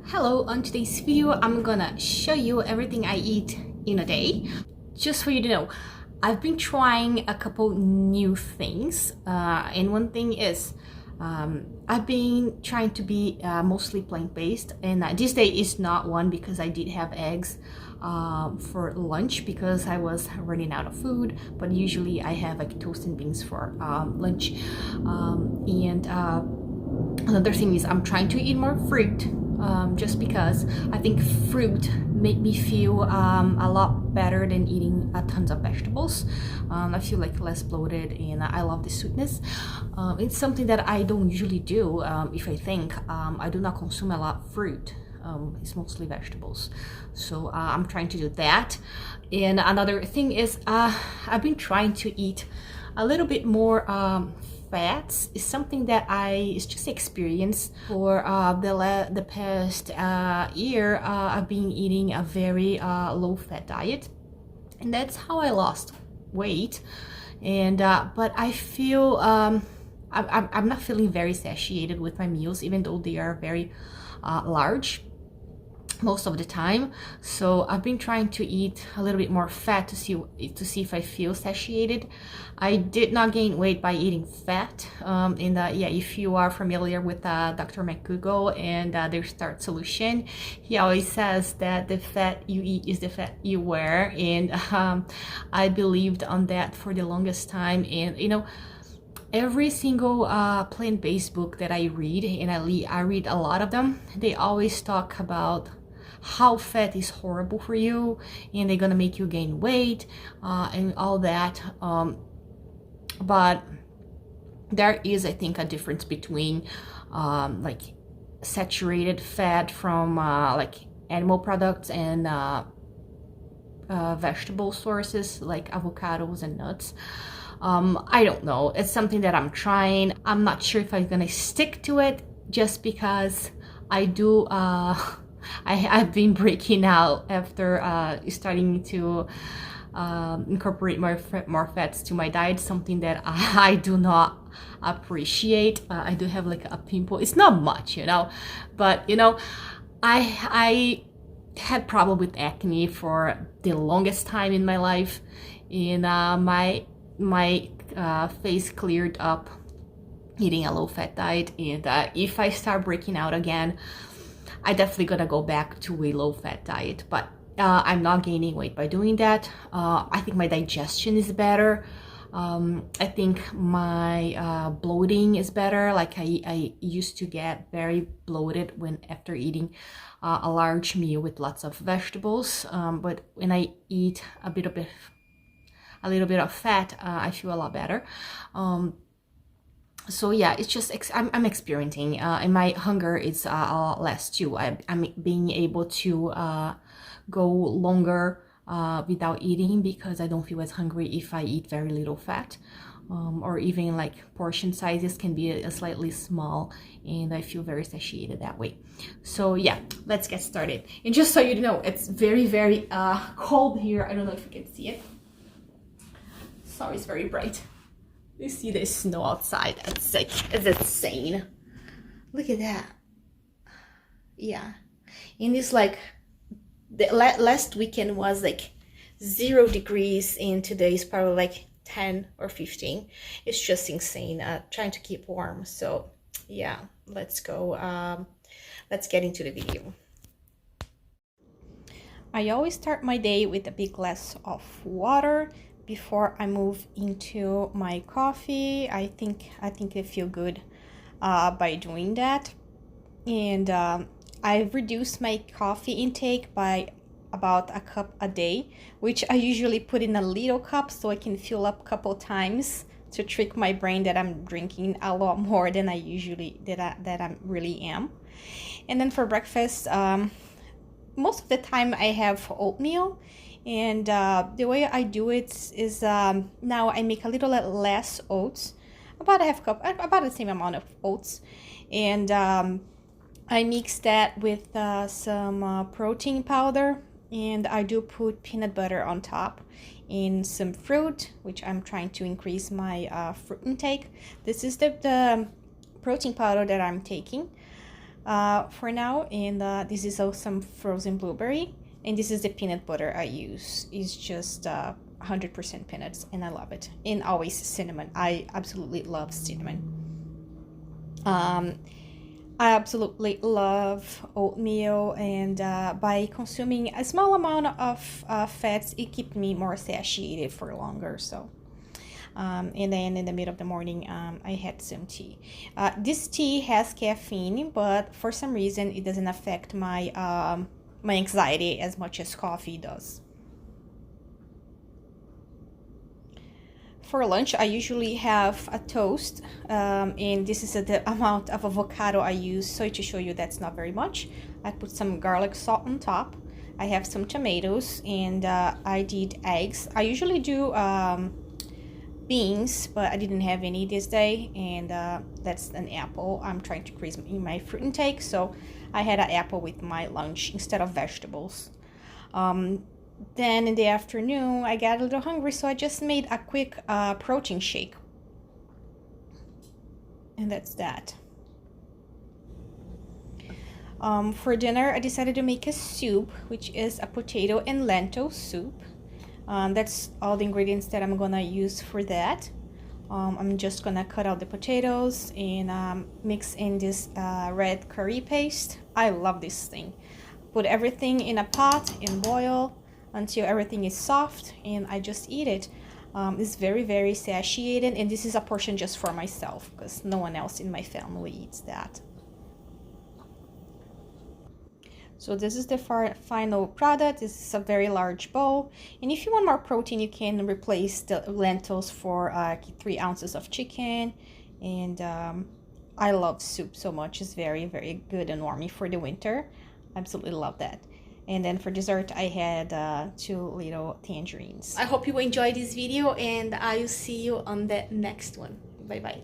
Hello, on today's video I'm gonna show you everything I eat in a day. Just for you to know, I've been trying a couple new things, and one thing is I've been trying to be mostly plant-based, and this day is not one because I did have eggs for lunch because I was running out of food, but usually I have like toast and beans for lunch. Another thing is I'm trying to eat more fruit, just because I think fruit make me feel a lot better than eating tons of vegetables. I feel like less bloated, and I love the sweetness. It's something that I don't usually do. If I think I do not consume a lot of fruit. It's mostly vegetables, so I'm trying to do that. And another thing is I've been trying to eat a little bit more fats. Is something that it's just experience for the past year. I've been eating a very low fat diet, and that's how I lost weight. And but I feel I'm not feeling very satiated with my meals, even though they are very large most of the time. So I've been trying to eat a little bit more fat to see if I feel satiated. I did not gain weight by eating fat. Yeah, if you are familiar with Dr. McGoogle and their Start Solution, he always says that the fat you eat is the fat you wear, and I believed on that for the longest time. And you know, every single plant-based book that I read, and I read a lot of them, they always talk about how fat is horrible for you and they're gonna make you gain weight and all that. But there is, I think, a difference between like saturated fat from like animal products and vegetable sources like avocados and nuts. I don't know. It's something that I'm trying. I'm not sure if I'm gonna stick to it, just because I do. I've been breaking out after starting to incorporate more fats to my diet. Something that I do not appreciate. I do have like a pimple. It's not much, you know, but you know, I had problem with acne for the longest time in my life, and my face cleared up eating a low-fat diet. And if I start breaking out again, I definitely gonna go back to a low-fat diet. But I'm not gaining weight by doing that. I think my digestion is better. I think my bloating is better. Like I used to get very bloated after eating a large meal with lots of vegetables, but when I eat a little bit of fat, I feel a lot better. So yeah, it's just I'm experimenting, and my hunger is a lot less too. I'm being able to go longer without eating because I don't feel as hungry if I eat very little fat. Or even like portion sizes can be a slightly small, and I feel very satiated that way. So yeah, let's get started. And just so you know, it's very cold here. I don't know if you can see it. Sorry, it's very bright. You see the snow outside. It's like, it's insane. Look at that. Yeah. And it's like, the last weekend was like 0 degrees, and today is probably like 10 or 15. It's just insane. Trying to keep warm. So yeah, let's go. Let's get into the video. I always start my day with a big glass of water before I move into my coffee. I think I feel good by doing that. And I've reduced my coffee intake by about a cup a day, which I usually put in a little cup so I can fill up a couple times to trick my brain that I'm drinking a lot more than I usually that I really am. And then for breakfast, most of the time I have oatmeal. And the way I do it is now I make a little less oats, about a half cup, about the same amount of oats, and I mix that with some protein powder, and I do put peanut butter on top and some fruit, which I'm trying to increase my fruit intake. This is the protein powder that I'm taking. for now. And this is also some frozen blueberry. And this is the peanut butter I use. It's just 100% peanuts, and I love it. And always cinnamon. I absolutely love cinnamon. I absolutely love oatmeal, and by consuming a small amount of fats, it keeps me more satiated for longer. So, and then in the middle of the morning, I had some tea. This tea has caffeine, but for some reason, it doesn't affect my my anxiety as much as coffee does. For lunch, I usually have a toast, and this is the amount of avocado I use. So to show you, that's not very much. I put some garlic salt on top. I have some tomatoes, and I did eggs. I usually do beans, but I didn't have any this day, and that's an apple. I'm trying to increase my fruit intake, so I had an apple with my lunch instead of vegetables. Then in the afternoon, I got a little hungry, so I just made a quick protein shake. And that's that. For dinner, I decided to make a soup, which is a potato and lentil soup. That's all the ingredients that I'm gonna use for that. I'm just gonna cut out the potatoes and mix in this red curry paste. I love this thing. Put everything in a pot and boil until everything is soft, and I just eat it. It's very, very satiated, and this is a portion just for myself because no one else in my family eats that. So this is the final product. This is a very large bowl, and if you want more protein, you can replace the lentils for 3 ounces of chicken. And I love soup so much. It's very, very good and warmy for the winter. Absolutely love that. And then for dessert, I had 2 little tangerines. I hope you enjoyed this video, and I will see you on the next one. Bye bye.